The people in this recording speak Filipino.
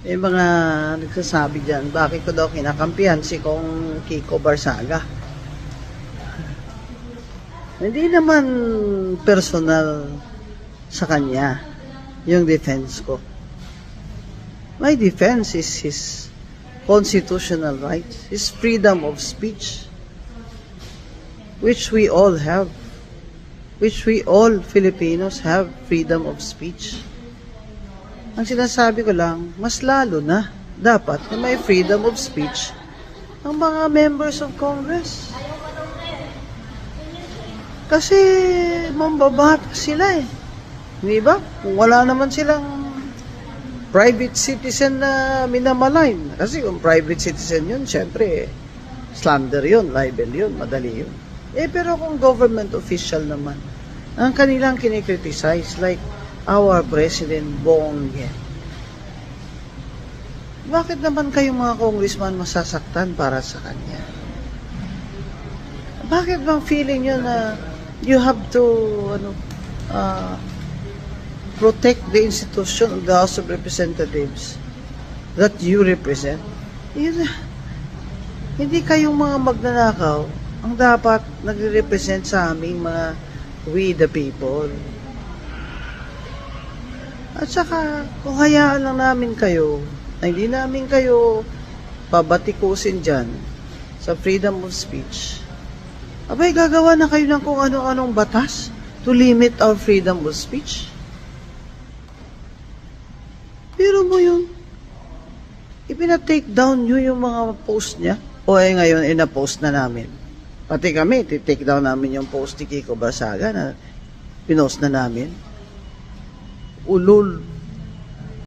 May mga nagsasabi dyan, bakit ko daw kinakampihan si Kong Kiko Barsaga. Hindi naman personal sa kanya yung defense ko. My defense is his constitutional rights, his freedom of speech, which we all have, which we all Filipinos have freedom of speech. Ang sinasabi ko lang, mas lalo na dapat na may freedom of speech ang mga members of Congress. Kasi mambabata sila eh. Di ba? Kung wala naman silang private citizen na minamalain. Kasi kung private citizen yun, syempre, slander yun, libel yun, madali yun. Pero kung government official naman, ang kanilang kinikriticize, like our President Bongbong, bakit naman kayong mga congressman masasaktan para sa kanya? Bakit bang feeling nyo na you have to protect the institution of the House of Representatives that you represent? Hindi kayong mga magnanakaw ang dapat nagre-represent sa aming mga we the people. At saka, kung hayaan lang namin kayo, na hindi namin kayo pabatikusin dyan sa freedom of speech, abay, gagawa na kayo ng kung ano-anong batas to limit our freedom of speech. Pero mo yun, ipina-take down nyo yung mga post niya. O ngayon, ina-post na namin. Pati kami, take down namin yung post ni Kiko Barsaga na pinost na namin. Ulol.